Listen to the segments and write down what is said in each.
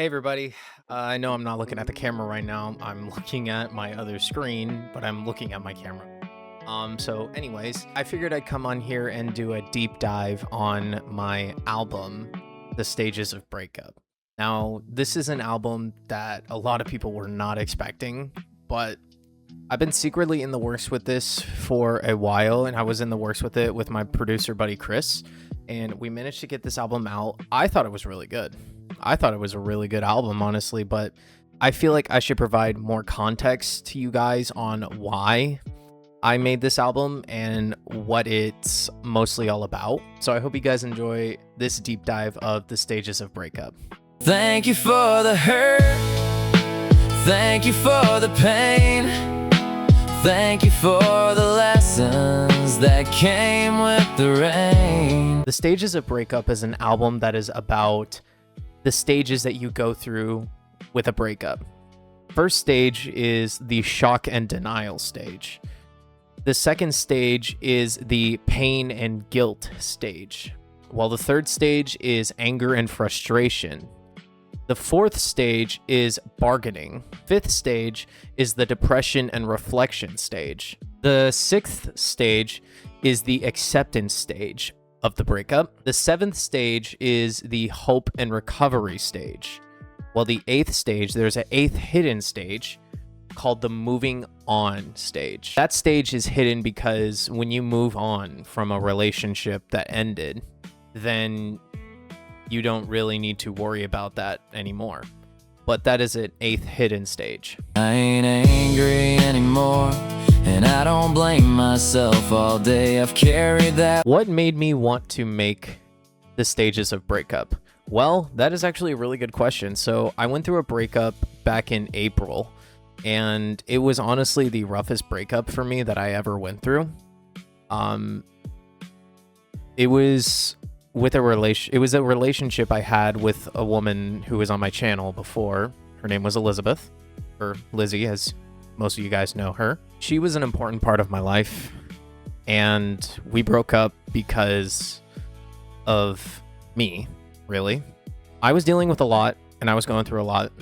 Hey everybody, I know I'm not looking at the camera right now. I'm looking at my other screen, but I'm looking at my camera. So anyways, I figured I'd come on here and do a deep dive on my album, The Stages of Breakup. Now, this is an album that a lot of people were not expecting, but I've been secretly in the works with this for a while, and I was in the works with it with my producer buddy Chris, and we managed to get this album out. I thought it was really good. I thought it was a really good album, honestly, but I feel like I should provide more context to you guys on why I made this album and what it's mostly all about. So I hope you guys enjoy this deep dive of the stages of breakup. Thank you for the hurt. Thank you for the pain. Thank you for the lessons that came with the rain. The Stages of Breakup is an album that is about the stages that you go through with a breakup. First stage is the shock and denial stage. The second stage is the pain and guilt stage, while the third stage is anger and frustration. The fourth stage is bargaining. Fifth stage is the depression and reflection stage. The sixth stage is the acceptance stage of the breakup. The seventh stage is the hope and recovery stage. While the eighth stage, there's an eighth hidden stage called the moving on stage. That stage is hidden because when you move on from a relationship that ended, then you don't really need to worry about that anymore. But that is an eighth hidden stage. I ain't angry anymore, and I don't blame myself all day. I've carried that. What made me want to make the stages of breakup? Well, that is actually a really good question. So I went through a breakup back in April, and it was honestly the roughest breakup for me that I ever went through. It was a relationship I had with a woman who was on my channel before. Her name was Elizabeth, or Lizzie, as most of you guys know her. She was an important part of my life, and we broke up because of me, really. I was dealing with a lot, and I was going through a lot,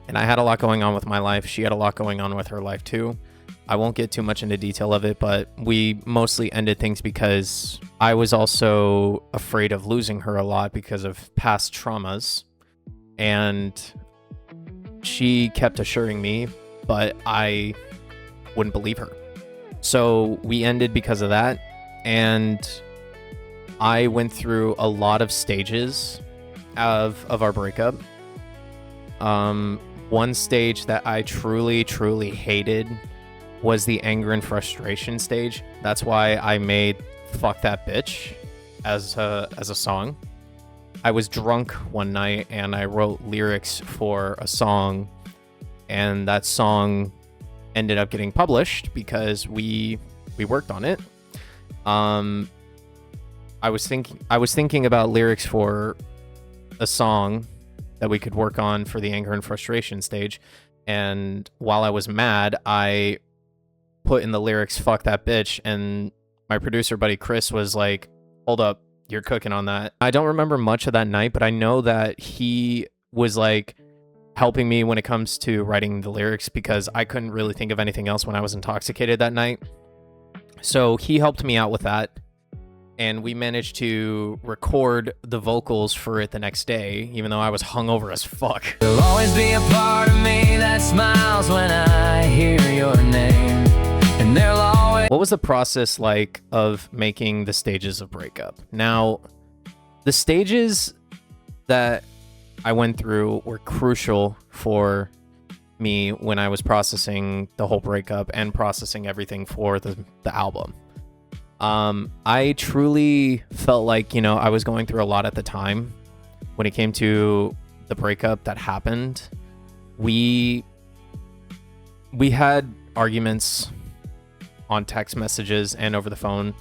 and I had a lot going on with my life. She had a lot going on with her life too. I won't get too much into detail of it, but we mostly ended things because I was also afraid of losing her a lot because of past traumas, and she kept assuring me, but I wouldn't believe her. So we ended because of that, and I went through a lot of stages of our breakup. One stage that I truly hated was the anger and frustration stage. That's why I made Fuck That Bitch as a song. I was drunk one night and I wrote lyrics for a song, and that song ended up getting published because we worked on it. I was thinking about lyrics for a song that we could work on for the anger and frustration stage, and while I was mad, I put in the lyrics "fuck that bitch," and my producer buddy Chris was like, "Hold up, you're cooking on that." I don't remember much of that night, but I know that he was like helping me when it comes to writing the lyrics because I couldn't really think of anything else when I was intoxicated that night. So he helped me out with that, and we managed to record the vocals for it the next day, even though I was hungover as fuck. There'll always be a part of me that smiles when I hear your name. And there'll always... What was the process like of making the stages of breakup? Now, the stages that I went through were crucial for me when I was processing the whole breakup and processing everything for the album. I truly felt like, I was going through a lot at the time. When it came to the breakup that happened, we had arguments on text messages and over the phone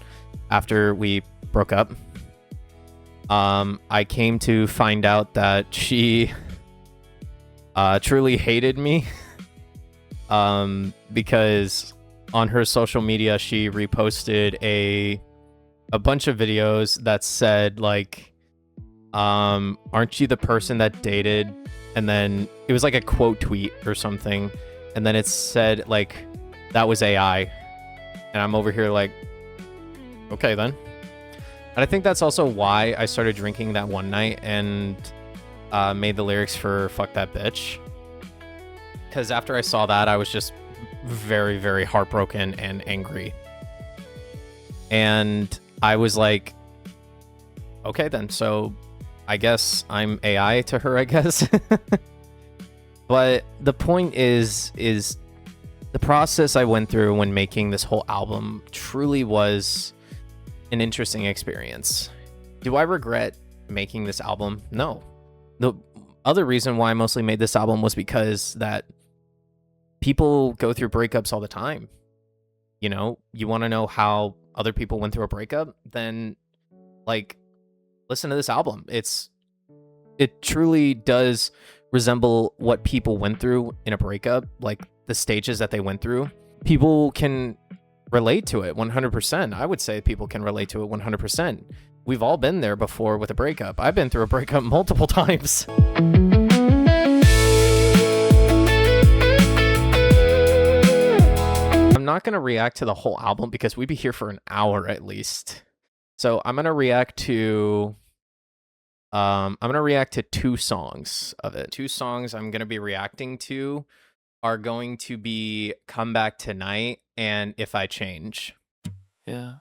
after we broke up. I came to find out that she truly hated me because on her social media she reposted a bunch of videos that said like, aren't you the person that dated and then it was like a quote tweet or something, and then it said like that was AI, and I'm over here like, okay then. And I think that's also why I started drinking that one night and made the lyrics for "Fuck That Bitch," because after I saw that, I was just very, very heartbroken and angry, and I was like, okay then, so I guess I'm AI to her, I guess. But the point is the process I went through when making this whole album truly was an interesting experience. Do I regret making this album? No. The other reason why I mostly made this album was because that people go through breakups all the time. You know, you want to know how other people went through a breakup? Then, like, listen to this album. It truly does resemble what people went through in a breakup, like the stages that they went through. People can relate to it 100%. I would say people can relate to it 100%. We've all been there before with a breakup. I've been through a breakup multiple times. I'm not going to react to the whole album because we'd be here for an hour at least. So I'm going to react to two songs of it. Two songs I'm going to be reacting to are going to be Come Back Tonight and If I Change. Yeah.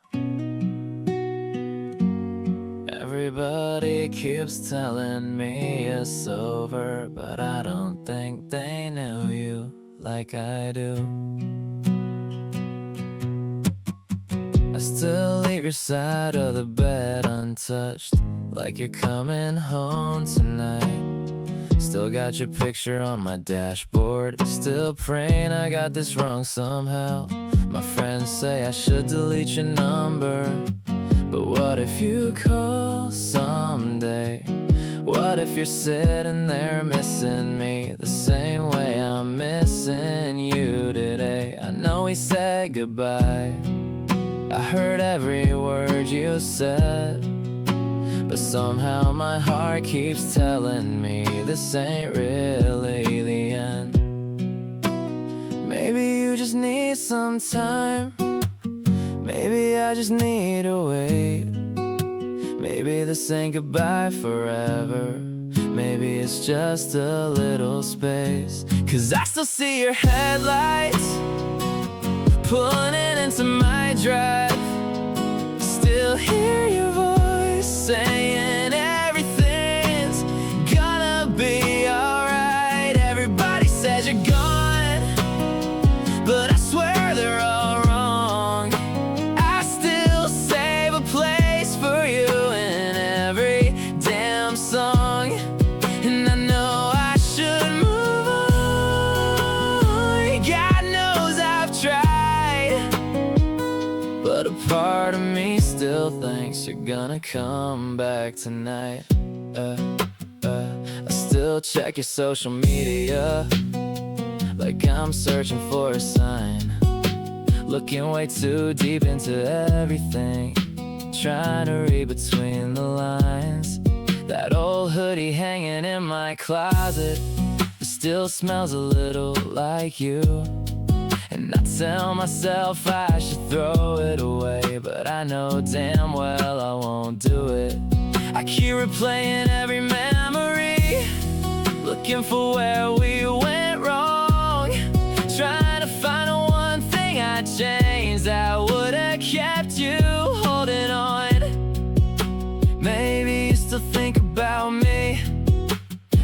Everybody keeps telling me it's over, but I don't think they know you like I do. I still leave your side of the bed untouched, like you're coming home tonight. Still got your picture on my dashboard, still praying I got this wrong somehow. My friends say I should delete your number, but what if you call someday? What if you're sitting there missing me the same way I'm missing you today? I know we said goodbye, I heard every word you said, but somehow my heart keeps telling me this ain't really the end. Maybe you just need some time, maybe I just need to wait. Maybe this ain't goodbye forever, maybe it's just a little space. 'Cause I still see your headlights pulling into my drive, still hear your voice saying everything's gonna be alright. Everybody says you're gone, but I swear they're all wrong. I still save a place for you in every damn song, and I know I should move on. God knows I've tried, but a part of me still thinks you're gonna come back tonight. I still check your social media like I'm searching for a sign, looking way too deep into everything, trying to read between the lines. That old hoodie hanging in my closet still smells a little like you, and I tell myself I should throw it away, but I know damn well I won't do it. I keep replaying every memory, looking for where we went wrong, trying to find the one thing I changed that would've kept you holding on. Maybe you still think about me,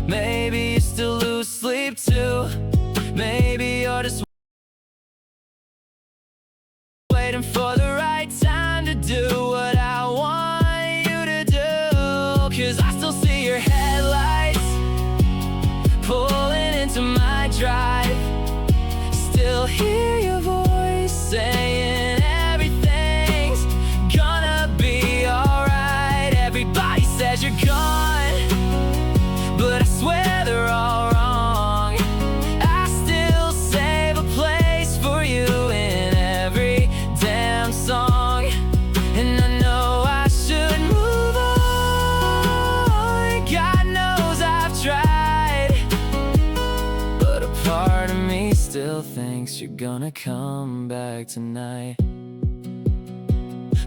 maybe you still lose sleep too, maybe you're just waiting for the right time to do what I want you to do. 'Cause I still see your headlights pulling into my drive, still hear your voice saying everything's gonna be alright. Everybody says you're gone, but I swear they're all wrong. I still save a place for you in every damn song, and I know I should move on. God knows I've tried, still thinks you're gonna come back tonight.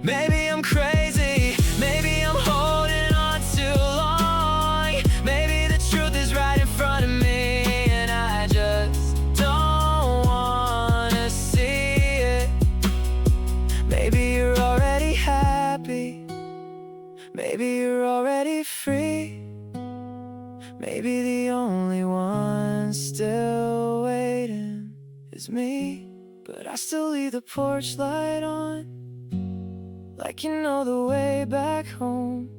Maybe I'm crazy, maybe I'm holding on too long. Maybe the truth is right in front of me, and I just don't wanna see it. Maybe you're already happy, maybe you're already free. Maybe the only one still waiting is me. But I still leave the porch light on, like you know the way back home.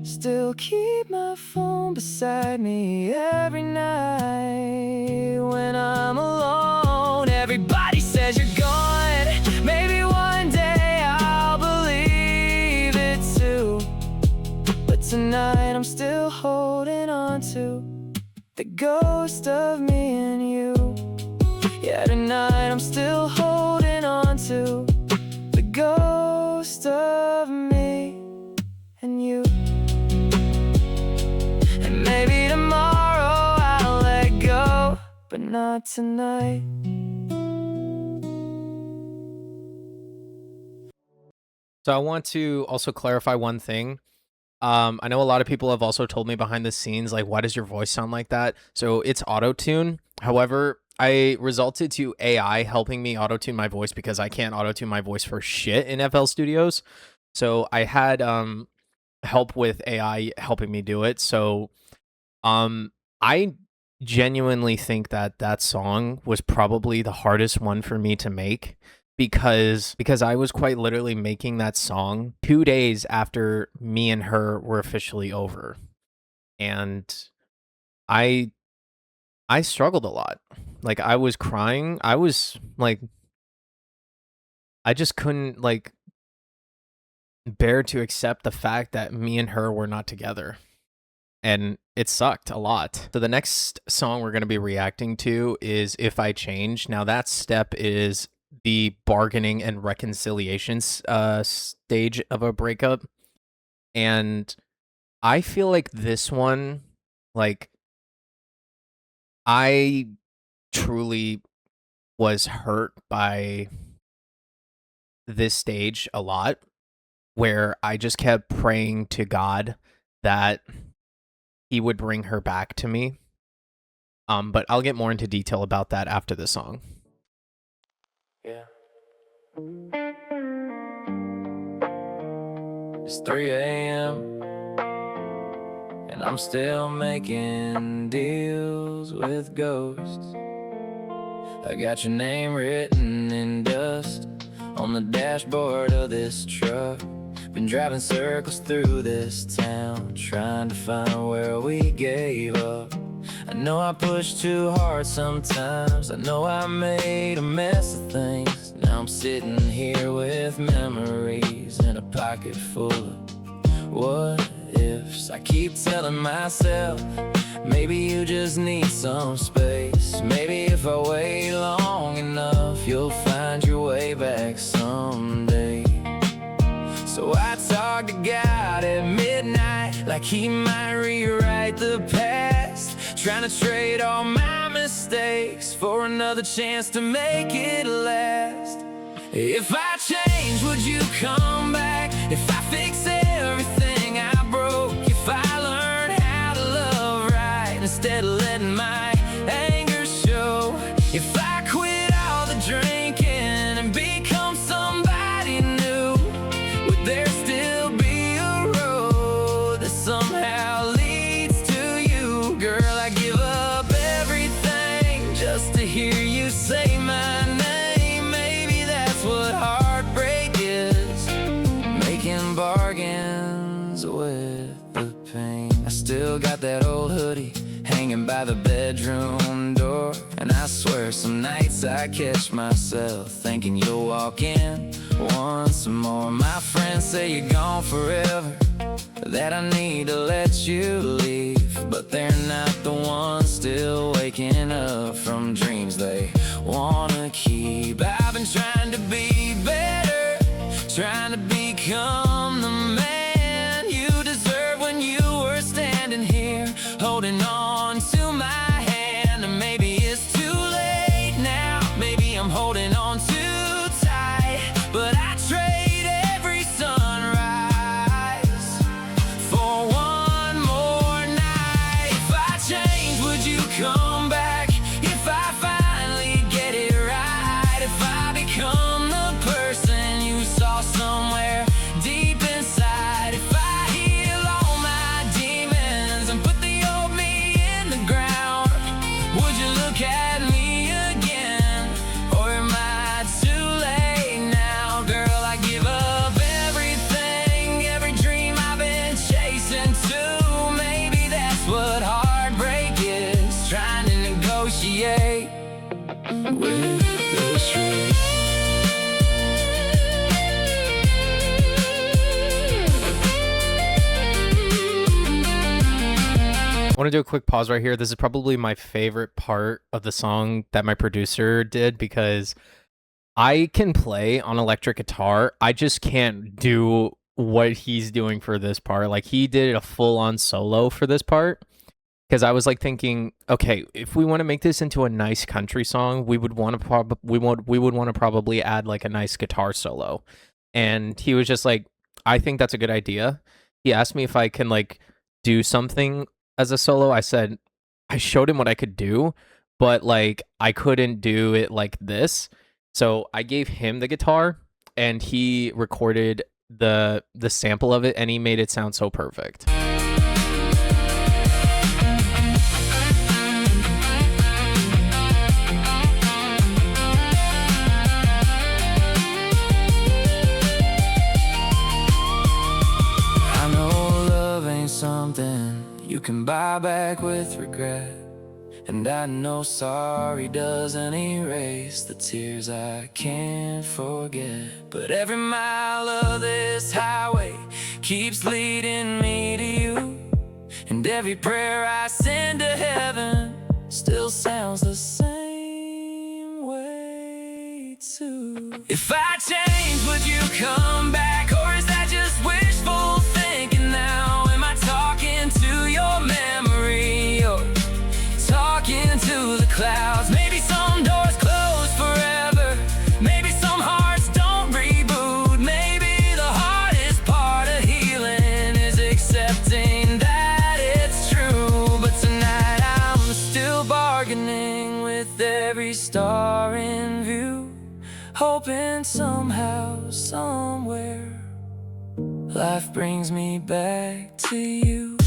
Still keep my phone beside me every night when I'm alone. Everybody says you're gone, maybe one day I'll believe it too. But tonight I'm still holding on to the ghost of me and you. Yeah, tonight I'm still holding on to the ghost of me and you. And maybe tomorrow I'll let go, but not tonight. So I want to also clarify one thing. I know a lot of people have also told me behind the scenes, like, why does your voice sound like that? So it's auto-tune. However, I resulted to AI helping me auto-tune my voice because I can't auto-tune my voice for shit in FL Studios. So I had help with AI helping me do it. So I genuinely think that that song was probably the hardest one for me to make, because I was quite literally making that song 2 days after me and her were officially over. And I struggled a lot. Like, I was crying. I was like, I just couldn't like bear to accept the fact that me and her were not together. And it sucked a lot. So the next song we're going to be reacting to is If I Change. Now that step is the bargaining and reconciliation stage of a breakup. And I feel like this one, like, I truly was hurt by this stage a lot, where I just kept praying to God that he would bring her back to me. But I'll get more into detail about that after the song. Yeah. It's 3 a.m. and I'm still making deals with ghosts. I got your name written in dust on the dashboard of this truck. Been driving circles through this town, trying to find where we gave up. I know I pushed too hard sometimes, I know I made a mess of things. Now I'm sitting here with memories in a pocket full of what ifs. I keep telling myself, maybe you just need some space. Maybe if I wait long enough, you'll find your way back someday. So I talk to God at midnight, like he might rewrite the past, trying to trade all my mistakes for another chance to make it last. If I change, would you come back? If I fix everything I broke, if I learn how to love right instead of letting my anger show, if I quit all the drinking and become somebody new, would there still be a road that somehow leads to you? Girl, I give up everything just to hear you say my name. Maybe that's what heartbreak is, making bargains with the pain. I still got that old hoodie hanging by the bedroom door, and I swear some nights I catch myself thinking you'll walk in once more. My friends say you're gone forever, that I need to let you leave, but they're not the ones still waking up from dreams they wanna keep. I've been trying to be better, trying to become the man you deserve when you were standing here holding on to my hand. And maybe it's too late now, create with the street. I want to do a quick pause right here. This is probably my favorite part of the song that my producer did, because I can play on electric guitar. I just can't do what he's doing for this part. Like, he did a full-on solo for this part, because I was like thinking, okay, if we want to make this into a nice country song, we would want to probably add like a nice guitar solo. And he was just like, I think that's a good idea. He asked me if I can like do something as a solo. I said, I showed him what I could do, but like I couldn't do it like this. So I gave him the guitar and he recorded the sample of it, and he made it sound so perfect. I know love ain't something you can buy back with regret, and I know sorry doesn't erase the tears I can't forget. But every mile of this highway keeps leading me to you, and every prayer I send to heaven still sounds the same way too. If I change, would you come back, or is that just wishful thinking now? Am I talking to your memory, or talking to the clouds? Maybe some doors close forever, maybe some hearts don't reboot. Maybe the hardest part of healing is accepting that it's true. But tonight I'm still bargaining with every star in view, hoping somehow, somewhere, life brings me back to you.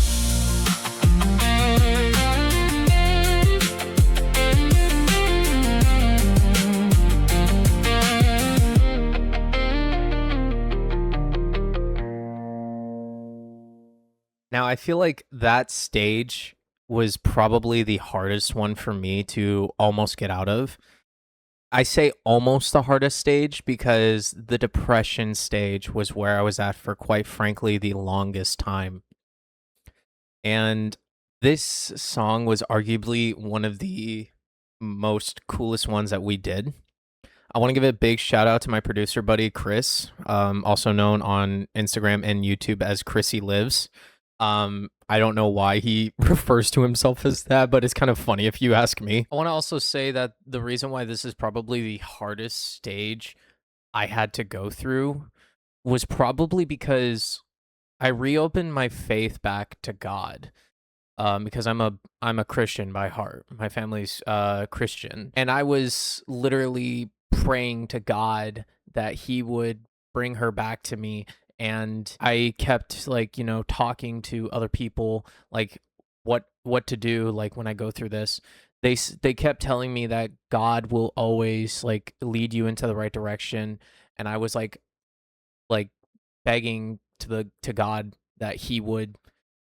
Now, I feel like that stage was probably the hardest one for me to almost get out of. I say almost the hardest stage because the depression stage was where I was at for, quite frankly, the longest time. And this song was arguably one of the most coolest ones that we did. I want to give a big shout out to my producer buddy, Chris, also known on Instagram and YouTube as Chrissy Lives. I don't know why he refers to himself as that, but it's kind of funny if you ask me. I want to also say that the reason why this is probably the hardest stage I had to go through was probably because I reopened my faith back to God. Because I'm a Christian by heart. My family's Christian, and I was literally praying to God that he would bring her back to me. And I kept like, talking to other people, like what to do. Like when I go through this, they kept telling me that God will always like lead you into the right direction. And I was like begging to God that he would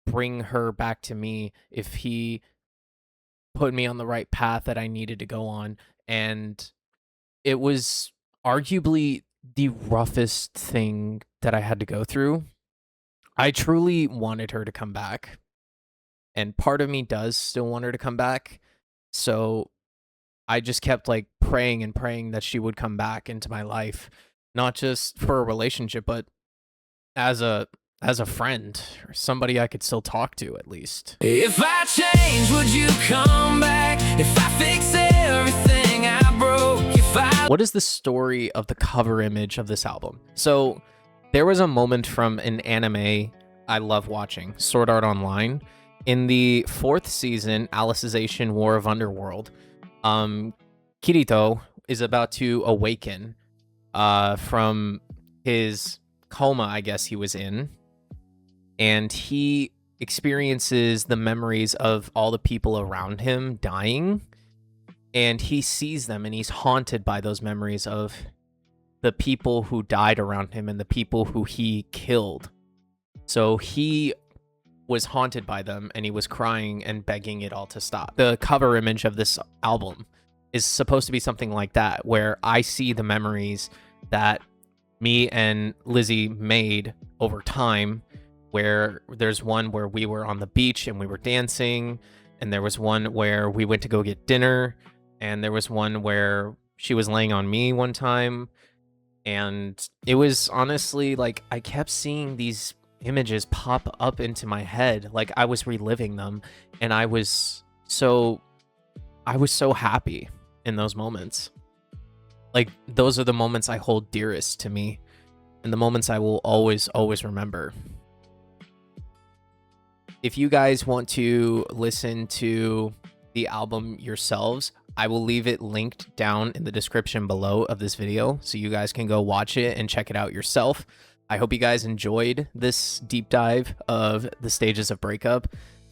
bring her back to me if he put me on the right path that I needed to go on. And it was arguably the roughest thing that I had to go through. I truly wanted her to come back, and part of me does still want her to come back. So I just kept like praying and praying that she would come back into my life, not just for a relationship, but as a friend, or somebody I could still talk to at least. If I change, would you come back? If I fix everything I broke, What is the story of the cover image of this album? So there was a moment from an anime I love watching, Sword Art Online. In the 4th season, Alicization War of Underworld, Kirito is about to awaken from his coma, I guess he was in, and he experiences the memories of all the people around him dying, and he sees them, and he's haunted by those memories of the people who died around him and the people who he killed. So he was haunted by them, and he was crying and begging it all to stop. The cover image of this album is supposed to be something like that, where I see the memories that me and Lizzie made over time, where there's one where we were on the beach and we were dancing, and there was one where we went to go get dinner, and there was one where she was laying on me one time. And it was honestly like I kept seeing these images pop up into my head, like I was reliving them, and I was so happy in those moments. Like, those are the moments I hold dearest to me, and the moments I will always remember. If you guys want to listen to the album yourselves, I will leave it linked down in the description below of this video, so you guys can go watch it and check it out yourself. I hope you guys enjoyed this deep dive of the stages of breakup.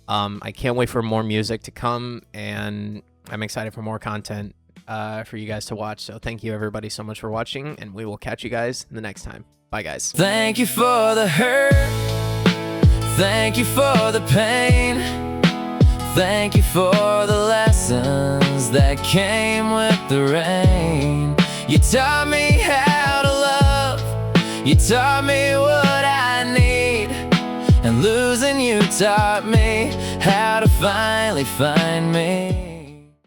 I can't wait for more music to come, and I'm excited for more content for you guys to watch. So thank you everybody so much for watching, and we will catch you guys the next time. Bye guys. Thank you for the hurt. Thank you for the pain. Thank you for the lessons that came with the rain. You taught me how to love. You taught me what I need. And losing you taught me how to finally find me.